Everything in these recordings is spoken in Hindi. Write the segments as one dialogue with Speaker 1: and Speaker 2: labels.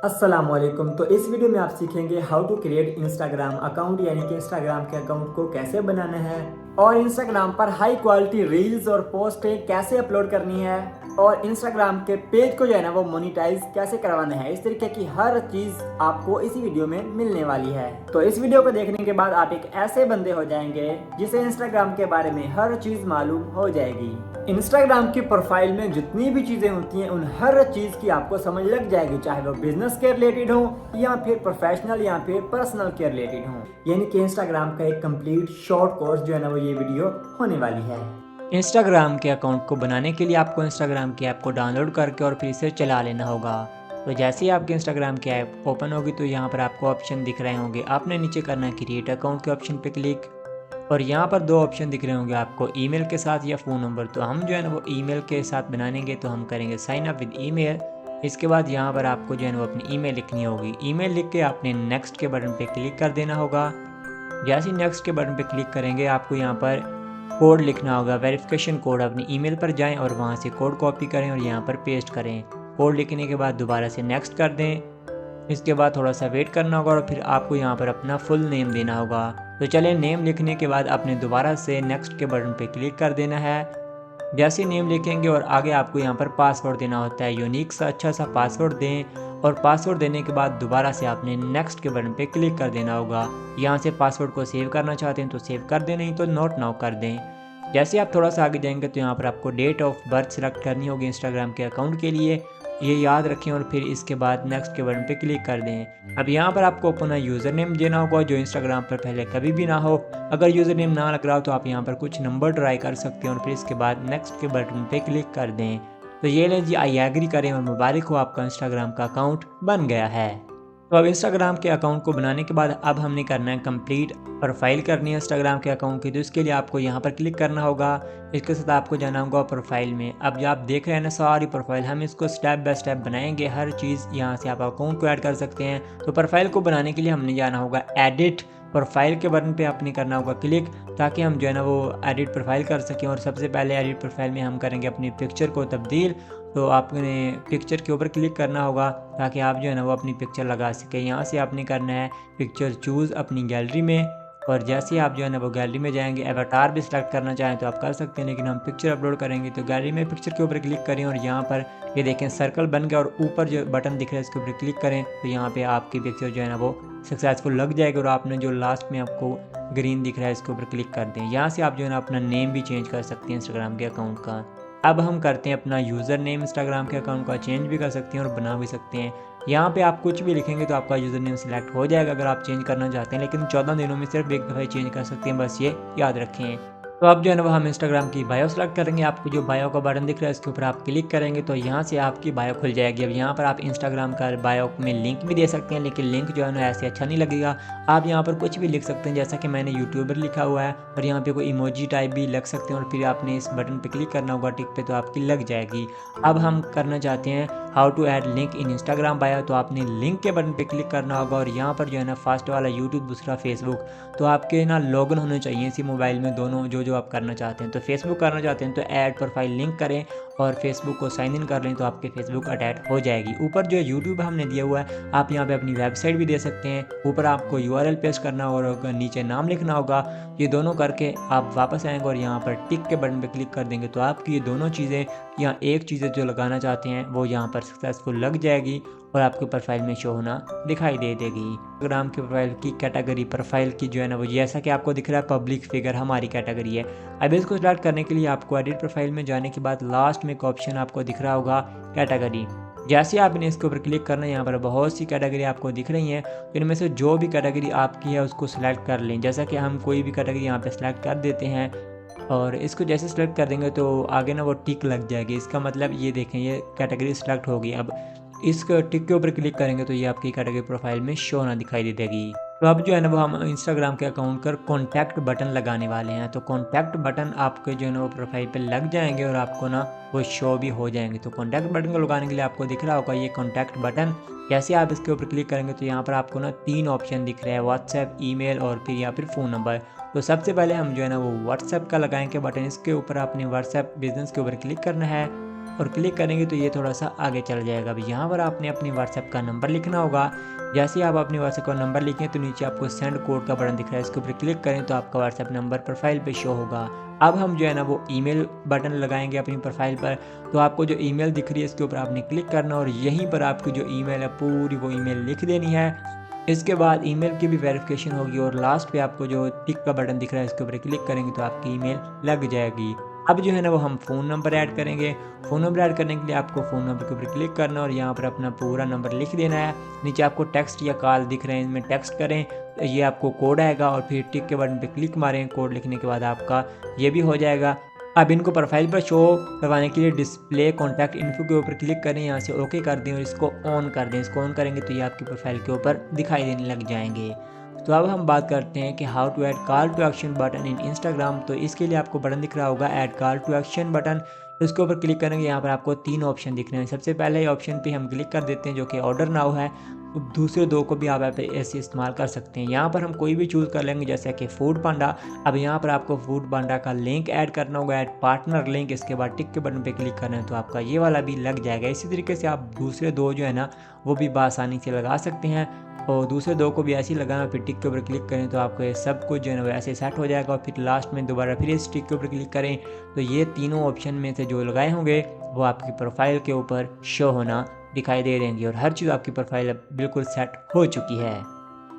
Speaker 1: अस्सलामुअलैकुम। तो इस वीडियो में आप सीखेंगे how to create Instagram account, यानी कि इंस्टाग्राम के अकाउंट को कैसे बनाना है और इंस्टाग्राम पर हाई क्वालिटी रील्स और पोस्टें कैसे अपलोड करनी है और इंस्टाग्राम के पेज को जो है ना वो मोनिटाइज कैसे करवाना है। इस तरीके की हर चीज आपको इसी वीडियो में मिलने वाली है। तो इस वीडियो को देखने के बाद आप एक ऐसे बंदे हो जाएंगे जिसे इंस्टाग्राम के बारे में हर चीज मालूम हो जाएगी। इंस्टाग्राम की प्रोफाइल में जितनी भी चीजें होती हैं उन हर चीज की आपको समझ लग जाएगी, चाहे वो बिजनेस के रिलेटेड हो या फिर प्रोफेशनल या फिर पर्सनल के रिलेटेड हो। यानी कि इंस्टाग्राम का एक कंप्लीट शॉर्ट कोर्स जो है ना वो ये वीडियो होने वाली है।
Speaker 2: इंस्टाग्राम के अकाउंट को बनाने के लिए आपको इंस्टाग्राम की ऐप को डाउनलोड करके और फिर इसे चला लेना होगा। तो जैसे ही आपके इंस्टाग्राम की ऐप ओपन होगी तो यहाँ पर आपको ऑप्शन दिख रहे होंगे। आपने नीचे करना है क्रिएट अकाउंट के ऑप्शन पे क्लिक, और यहाँ पर दो ऑप्शन दिख रहे होंगे आपको, ईमेल के साथ या फ़ोन नंबर। तो हम जो है ना वो ईमेल के साथ बनाएंगे, तो हम करेंगे साइन अप विद ईमेल। इसके बाद यहाँ पर आपको जो है ना वो अपनी ईमेल लिखनी होगी। ईमेल लिख के आपने नेक्स्ट के बटन पे क्लिक कर देना होगा। जैसे ही नेक्स्ट के बटन पे क्लिक करेंगे आपको यहाँ पर कोड लिखना होगा, वेरिफिकेशन कोड। अपनी ईमेल पर जाएं और वहाँ से कोड कॉपी करें और यहाँ पर पेस्ट करें। कोड लिखने के बाद दोबारा से नेक्स्ट कर दें। इसके बाद थोड़ा सा वेट करना होगा और फिर आपको यहाँ पर अपना फुल नेम देना होगा। तो चलिए, नेम लिखने के बाद आपने दोबारा से नेक्स्ट के बटन पे क्लिक कर देना है। जैसे नेम लिखेंगे और आगे आपको यहाँ पर पासवर्ड देना होता है। यूनिक सा अच्छा सा पासवर्ड दें और पासवर्ड देने के बाद दोबारा से आपने नेक्स्ट के बटन पे क्लिक कर देना होगा। यहाँ से पासवर्ड को सेव करना चाहते हैं तो सेव कर दें, नहीं तो नोट नाउ कर दें। जैसे आप थोड़ा सा आगे जाएंगे तो यहाँ पर आपको डेट ऑफ बर्थ सेलेक्ट करनी होगी इंस्टाग्राम के अकाउंट के लिए, ये याद रखें। और फिर इसके बाद नेक्स्ट के बटन पे क्लिक कर दें। अब यहाँ पर आपको अपना यूज़र नेम देना होगा जो इंस्टाग्राम पर पहले कभी भी ना हो। अगर यूज़र नेम ना लग रहा हो तो आप यहाँ पर कुछ नंबर ट्राई कर सकते हैं और फिर इसके बाद नेक्स्ट के बटन पे क्लिक कर दें। तो ये लें जी, आई एग्री करें और मुबारक हो, आपका इंस्टाग्राम का अकाउंट बन गया है। तो अब इंस्टाग्राम के अकाउंट को बनाने के बाद अब हमने करना है कंप्लीट प्रोफाइल करनी है इंस्टाग्राम के अकाउंट की। तो इसके लिए आपको यहाँ पर क्लिक करना होगा। इसके साथ आपको जाना होगा प्रोफाइल में। अब जो आप देख रहे हैं ना सारी प्रोफाइल, हम इसको स्टेप बाय स्टेप बनाएंगे। हर चीज़ यहाँ से आप अकाउंट को ऐड कर सकते हैं। तो प्रोफाइल को बनाने के लिए हमने जाना होगा एडिट प्रोफाइल के बटन पे आपने करना होगा क्लिक, ताकि हम जो है ना वो एडिट प्रोफाइल कर सकें। और सबसे पहले एडिट प्रोफाइल में हम करेंगे अपनी पिक्चर को तब्दील। तो आपने पिक्चर के ऊपर क्लिक करना होगा ताकि आप जो है ना वो अपनी पिक्चर लगा सकें। यहाँ से आपने करना है पिक्चर चूज़ अपनी गैलरी में, और जैसे ही आप जो है ना वो गैलरी में जाएंगे, एवटार भी सिलेक्ट करना चाहें तो आप कर सकते हैं, लेकिन हम पिक्चर अपलोड करेंगे। तो गैलरी में पिक्चर के ऊपर क्लिक करें और यहाँ पर ये देखें सर्कल बन गया और ऊपर जो बटन दिख रहा है इसके ऊपर क्लिक करें। तो यहाँ पे आपकी पिक्चर जो है ना वो सक्सेसफुल लग जाएगी और आपने जो लास्ट में आपको ग्रीन दिख रहा है इसके ऊपर क्लिक कर दें। यहाँ से आप जो है ना अपना नेम भी चेंज कर सकते हैं इंस्टाग्राम के अकाउंट का। अब हम करते हैं अपना यूज़र नेम इंस्टाग्राम के अकाउंट का चेंज भी कर सकते हैं और बना भी सकते हैं। यहाँ पे आप कुछ भी लिखेंगे तो आपका यूज़र नेम सिलेक्ट हो जाएगा अगर आप चेंज करना चाहते हैं, लेकिन 14 दिनों में सिर्फ एक दफ़ा चेंज कर सकते हैं, बस ये याद रखें। तो अब जो है ना वो हम इंस्टाग्राम की बायो सेलेक्ट करेंगे। आपको जो बायो का बटन दिख रहा है इसके ऊपर आप क्लिक करेंगे तो यहाँ से आपकी बायो खुल जाएगी। अब यहाँ पर आप इंस्टाग्राम का बायो में लिंक भी दे सकते हैं, लेकिन लिंक जो है ना ऐसे अच्छा नहीं लगेगा। आप यहाँ पर कुछ भी लिख सकते हैं, जैसा कि मैंने यूट्यूबर लिखा हुआ है, और यहाँ पे कोई इमोजी टाइप भी लग सकते हैं। और फिर आपने इस बटन पे क्लिक करना होगा टिक पे, तो आपकी लग जाएगी। अब हम करना चाहते हैं how to add link in Instagram bio. तो आपने लिंक के बटन पे क्लिक करना होगा और यहाँ पर जो है ना फर्स्ट वाला यूट्यूब, दूसरा फेसबुक। तो आपके ना लॉगिन होने चाहिए इसी मोबाइल में, दोनों जो आप करना चाहते हैं। तो फेसबुक करना चाहते हैं तो ऐड प्रोफाइल लिंक करें और फेसबुक को साइन इन कर लें, तो आपके फेसबुक अटैच हो जाएगी। ऊपर जो यूट्यूब हमने दिया हुआ है, आप यहाँ पे अपनी वेबसाइट भी दे सकते हैं। ऊपर आपको यूआरएल पेस्ट करना होगा और नीचे नाम लिखना होगा। ये दोनों करके आप वापस आएंगे और यहाँ पर टिक के बटन पे क्लिक कर देंगे, तो आपकी ये दोनों चीज़ें, यहाँ एक चीज़ें जो लगाना चाहते हैं वो यहाँ पर सक्सेसफुल लग जाएगी और आपके प्रोफाइल में शो होना दिखाई दे देगी। इंस्टाग्राम के प्रोफाइल की कैटेगरी प्रोफाइल की जो है ना वो जैसा कि आपको दिख रहा है पब्लिक फिगर हमारी कैटेगरी है। अब इसको स्टार्ट करने के लिए आपको एडिट प्रोफाइल में जाने के बाद लास्ट में एक ऑप्शन आपको दिख रहा होगा कैटेगरी। जैसे आपने इसके ऊपर क्लिक करना है, यहाँ पर बहुत सी कैटेगरी आपको दिख रही हैं। तो इनमें से जो भी कैटेगरी आपकी है उसको सिलेक्ट कर लें। जैसा कि हम कोई भी कैटेगरी यहाँ पे सिलेक्ट कर देते हैं और इसको जैसे सिलेक्ट कर देंगे तो आगे ना वो टिक लग जाएगी। इसका मतलब ये देखें, ये कैटेगरी सिलेक्ट होगी। अब इस टिक के ऊपर क्लिक करेंगे तो ये आपकी कैटेगरी प्रोफाइल में शो ना दिखाई दे देगी। तो अब जो है ना वो हम इंस्टाग्राम के अकाउंट पर कॉन्टैक्ट बटन लगाने वाले हैं। तो कॉन्टैक्ट बटन आपके जो है ना वो प्रोफाइल पे लग जाएंगे और आपको ना वो शो भी हो जाएंगे। तो कॉन्टैक्ट बटन को लगाने के लिए आपको दिख रहा होगा ये कॉन्टैक्ट बटन। जैसे आप इसके ऊपर क्लिक करेंगे तो यहाँ पर आपको ना 3 ऑप्शन दिख रहे हैं, व्हाट्सएप, ईमेल और फिर या फिर फ़ोन नंबर। तो सबसे पहले हम जो है ना वो व्हाट्सएप का लगाएंगे बटन। इसके ऊपर आपने व्हाट्सएप बिजनेस के ऊपर क्लिक करना है। और क्लिक करेंगे तो ये थोड़ा सा आगे चल जाएगा। अब यहाँ पर आपने अपनी व्हाट्सएप का नंबर लिखना होगा। जैसे ही आप अपनी व्हाट्सएप का नंबर लिखें तो नीचे आपको सेंड कोड का बटन दिख रहा है, इसके ऊपर क्लिक करें तो आपका व्हाट्सएप नंबर प्रोफाइल पे शो होगा। अब हम जो है ना वो ईमेल बटन लगाएंगे अपनी प्रोफाइल पर। तो आपको जो ईमेल दिख रही है इसके ऊपर आपने क्लिक करना और यहीं पर आपकी जो ईमेल है पूरी वो ईमेल लिख देनी है। इसके बाद ईमेल की भी वेरिफिकेशन होगी और लास्ट पे आपको जो टिक का बटन दिख रहा है इसके ऊपर क्लिक करेंगे तो आपकी ईमेल लग जाएगी। अब जो है ना वो हम फ़ोन नंबर ऐड करेंगे। फ़ोन नंबर ऐड करने के लिए आपको फ़ोन नंबर के ऊपर क्लिक करना और यहाँ पर अपना पूरा नंबर लिख देना है। नीचे आपको टेक्स्ट या कॉल दिख रहे हैं, इनमें टेक्स्ट करें, ये आपको कोड आएगा और फिर टिक के बटन पे क्लिक मारें। कोड लिखने के बाद आपका ये भी हो जाएगा। अब इनको प्रोफाइल पर शो करवाने के लिए डिस्प्ले कॉन्टैक्ट इन्फो के ऊपर क्लिक करें, यहाँ से ओके कर दें और इसको ऑन कर दें। इसको ऑन करेंगे तो ये आपकी प्रोफाइल के ऊपर दिखाई देने लग जाएंगे। तो अब हम बात करते हैं कि how to add call to action button in Instagram. तो इसके लिए आपको बटन दिख रहा होगा add call to action button, इसके ऊपर क्लिक करेंगे। यहाँ पर आपको 3 ऑप्शन दिख रहे हैं। सबसे पहले ऑप्शन पे हम क्लिक कर देते हैं जो कि ऑर्डर नाउ है। दूसरे 2 को भी आप ऐसे इस्तेमाल कर सकते हैं। यहाँ पर हम कोई भी चूज़ कर लेंगे जैसे कि फूड पांडा। अब यहाँ पर आपको फूड पांडा का लिंक ऐड करना होगा, ऐड पार्टनर लिंक। इसके बाद टिक के बटन पे क्लिक करना है तो आपका ये वाला भी लग जाएगा। इसी तरीके से आप दूसरे 2 जो है ना वो भी बआसानी से लगा सकते हैं और दूसरे 2 को भी ऐसे ही लगाना। फिर टिक के ऊपर क्लिक करें तो आपको ये सब कुछ जो है ना वो ऐसे सेट हो जाएगा और फिर लास्ट में दोबारा फिर इस टिक के ऊपर क्लिक करें तो ये तीनों ऑप्शन में से जो लगाए होंगे वो आपकी प्रोफाइल के ऊपर शो होना दिखाई दे देंगी और हर चीज़ आपकी प्रोफाइल अब बिल्कुल सेट हो चुकी है।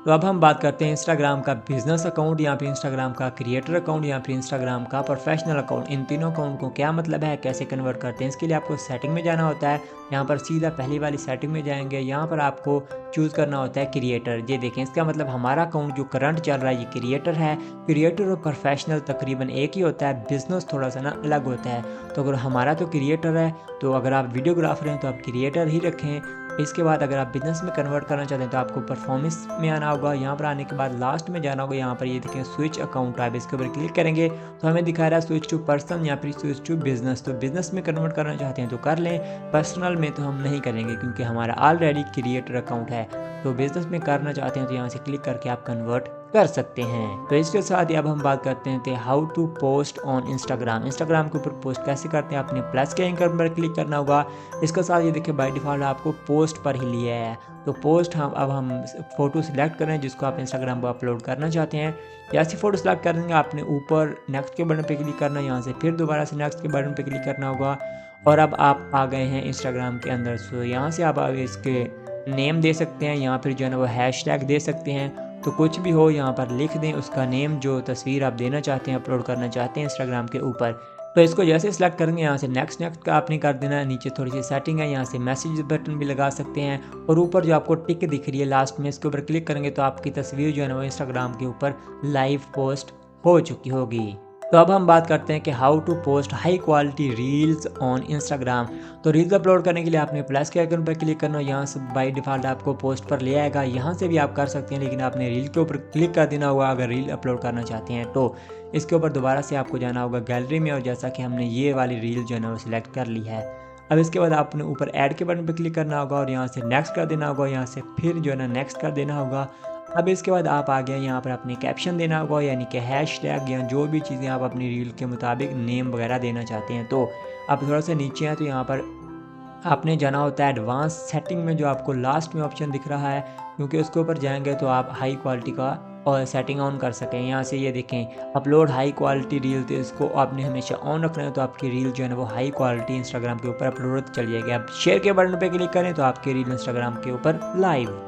Speaker 2: तो अब हम बात करते हैं इंस्टाग्राम का बिजनेस अकाउंट या फिर इंस्टाग्राम का क्रिएटर अकाउंट या फिर इंस्टाग्राम का प्रोफेशनल अकाउंट। इन तीनों अकाउंट को क्या मतलब है, कैसे कन्वर्ट करते हैं, इसके लिए आपको सेटिंग में जाना होता है। यहाँ पर सीधा पहली वाली सेटिंग में जाएंगे। यहाँ पर आपको चूज़ करना होता है क्रिएटर। ये देखें, इसका मतलब हमारा अकाउंट जो करंट चल रहा है ये क्रिएटर है। क्रिएटर और प्रोफेशनल तकरीबन एक ही होता है, बिजनेस थोड़ा सा ना अलग होता है। तो अगर हमारा तो क्रिएटर है तो अगर आप वीडियोग्राफर हैं तो आप क्रिएटर ही रखें। इसके बाद अगर आप बिजनेस में कन्वर्ट करना चाहते हैं तो आपको परफॉर्मेंस में आना होगा। यहाँ पर आने के बाद लास्ट में जाना होगा। यहाँ पर ये देखें स्विच अकाउंट टाइप, इसके ऊपर क्लिक करेंगे तो हमें दिखा रहा है स्विच टू पर्सन या फिर स्विच टू बिजनेस। तो बिजनेस में कन्वर्ट करना चाहते हैं तो कर लें, पर्सनल में तो हम नहीं करेंगे क्योंकि हमारा ऑलरेडी क्रिएटर अकाउंट है। तो बिजनेस में करना चाहते हैं तो यहाँ से क्लिक करके आप कन्वर्ट कर सकते हैं। तो इसके साथ ही अब हम बात करते हैं how to post on Instagram. Instagram के ऊपर पोस्ट कैसे करते हैं, आपने प्लस के आइकन पर क्लिक करना होगा। इसके साथ ये देखिए बाय डिफ़ॉल्ट आपको पोस्ट पर ही लिया है। तो पोस्ट हम फ़ोटो सिलेक्ट करें जिसको आप इंस्टाग्राम पर अपलोड करना चाहते हैं। जैसी फ़ोटो सिलेक्ट करेंगे आपने ऊपर नेक्स्ट के बटन पर क्लिक करना है, यहाँ से फिर दोबारा से नेक्स्ट के बटन पर क्लिक करना होगा और अब आप आ गए हैं इंस्टाग्राम के अंदर। सो यहाँ से आप इसके नेम दे सकते हैं, यहाँ फिर जो है ना वो हैशटैग दे सकते हैं। तो कुछ भी हो यहाँ पर लिख दें उसका नेम, जो तस्वीर आप देना चाहते हैं, अपलोड करना चाहते हैं इंस्टाग्राम के ऊपर। तो इसको जैसे सिलेक्ट करेंगे यहाँ से नेक्स्ट का आपने कर देना है। नीचे थोड़ी सी सेटिंग है, यहाँ से मैसेज बटन भी लगा सकते हैं और ऊपर जो आपको टिक दिख रही है लास्ट में, इसके ऊपर क्लिक करेंगे तो आपकी तस्वीर जो है ना वो इंस्टाग्राम के ऊपर लाइव पोस्ट हो चुकी होगी। तो अब हम बात करते हैं कि how to post high quality reels on Instagram. तो रील्स अपलोड करने के लिए आपने प्लस के आइकन पर क्लिक करना है, यहाँ से बाय डिफ़ॉल्ट आपको पोस्ट पर ले आएगा। यहाँ से भी आप कर सकते हैं लेकिन आपने रील के ऊपर क्लिक कर देना होगा अगर रील अपलोड करना चाहते हैं। तो इसके ऊपर दोबारा से आपको जाना होगा गैलरी में और जैसा कि हमने ये वाली रील जो है ना वो सिलेक्ट कर ली है। अब इसके बाद आपने ऊपर ऐड के बटन पर क्लिक करना होगा और यहाँ से नेक्स्ट कर देना होगा, यहाँ से फिर जो है ना नेक्स्ट कर देना होगा। अब इसके बाद आप आ गए यहाँ पर अपने कैप्शन देना होगा, यानी कि हैशटैग या जो भी चीज़ें आप अपनी रील के मुताबिक नेम वगैरह देना चाहते हैं। तो आप थोड़ा सा नीचे हैं तो यहाँ पर आपने जाना होता है एडवांस सेटिंग में, जो आपको लास्ट में ऑप्शन दिख रहा है, क्योंकि उसके ऊपर जाएंगे तो आप हाई क्वालिटी का और सेटिंग ऑन कर सकें। यहाँ से ये देखें अपलोड हाई क्वालिटी रील, तो इसको आपने हमेशा ऑन रखना है। तो आपकी रील जो है ना वो हाई क्वालिटी इंस्टाग्राम के ऊपर अपलोड चल जाएगी। आप शेयर के बटन पे क्लिक करें तो आपकी रील इंस्टाग्राम के ऊपर लाइव।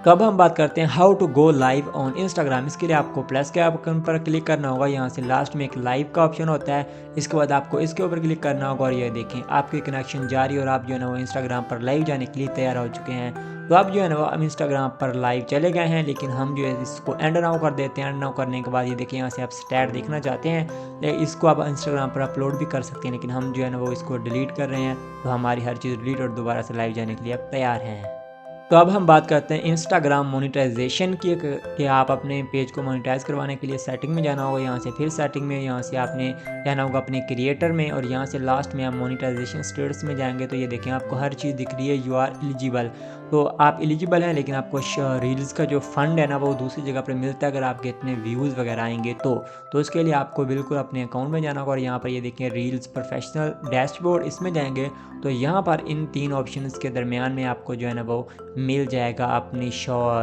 Speaker 2: तो अब हम बात करते हैं how to go live on Instagram. इसके लिए आपको प्लस के आइकन पर क्लिक करना होगा, यहाँ से लास्ट में एक लाइव का ऑप्शन होता है। इसके बाद आपको इसके ऊपर क्लिक करना होगा और ये देखें आपकी कनेक्शन जारी और आप जो है ना वो इंस्टाग्राम पर लाइव जाने के लिए तैयार हो चुके हैं। तो अब जो है ना वो हम इंस्टाग्राम पर लाइव चले गए हैं, लेकिन हम जो है इसको एंड नाउ कर देते हैं। एंड नाउ करने के बाद ये देखिए यहाँ से आप स्टैट देखना चाहते हैं, इसको आप इंस्टाग्राम पर अपलोड भी कर सकते हैं, लेकिन हम जो है ना वो इसको डिलीट कर रहे हैं। तो हमारी हर चीज़ डिलीट और दोबारा से लाइव जाने के लिए आप तैयार हैं। तो अब हम बात करते हैं इंस्टाग्राम मोनेटाइजेशन की कि आप अपने पेज को मोनेटाइज करवाने के लिए सेटिंग में जाना होगा। यहाँ से फिर सेटिंग में यहाँ से आपने जाना होगा अपने क्रिएटर में और यहाँ से लास्ट में आप मोनेटाइजेशन स्टेटस में जाएंगे तो ये देखें आपको हर चीज़ दिख रही है, यू आर एलिजिबल। तो आप एलिजिबल हैं, लेकिन आपको रील्स का जो फंड है ना वो दूसरी जगह पर मिलता है अगर आपके इतने व्यूज़ वगैरह आएंगे तो उसके लिए आपको बिल्कुल अपने अकाउंट में जाना होगा और यहाँ पर ये देखें रील्स प्रोफेशनल डैशबोर्ड, इसमें जाएंगे तो यहाँ पर इन 3 ऑप्शंस के दरमियान में आपको जो है ना वो मिल जाएगा अपनी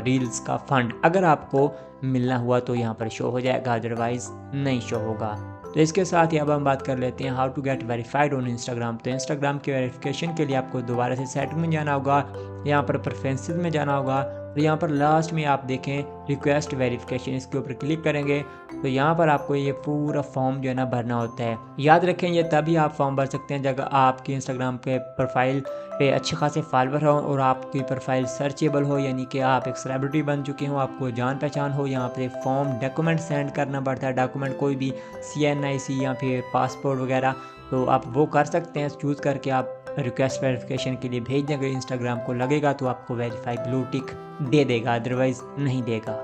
Speaker 2: रील्स का फंड। अगर आपको मिलना हुआ तो यहाँ पर शो हो जाएगा, अदरवाइज़ नहीं शो होगा। तो इसके साथ ही अब हम बात कर लेते हैं how to get verified on Instagram. तो इंस्टाग्राम की वेरिफिकेशन के लिए आपको दोबारा से सेटिंग में जाना होगा, यहाँ पर प्रेफरेंसेस में जाना होगा और यहाँ पर लास्ट में आप देखें रिक्वेस्ट वेरिफिकेशन, इसके ऊपर क्लिक करेंगे तो यहाँ पर आपको ये पूरा फॉर्म जो है ना भरना होता है। याद रखें ये तभी आप फॉर्म भर सकते हैं जब आपकी इंस्टाग्राम के प्रोफाइल पे अच्छे खासे फॉलोअर हो और आपकी प्रोफाइल सर्चेबल हो, यानी कि आप एक सेलिब्रिटी बन चुके हो, आपको जान पहचान हो। यहाँ पे फॉर्म डॉक्यूमेंट सेंड करना पड़ता है, डॉक्यूमेंट कोई भी CNIC या फिर पासपोर्ट वगैरह, तो आप वो कर सकते हैं। चूज़ करके आप रिक्वेस्ट वेरिफिकेशन के लिए भेज देंगे, इंस्टाग्राम को लगेगा तो आपको वेरीफाई ब्लू टिक दे देगा, अदरवाइज़ नहीं देगा।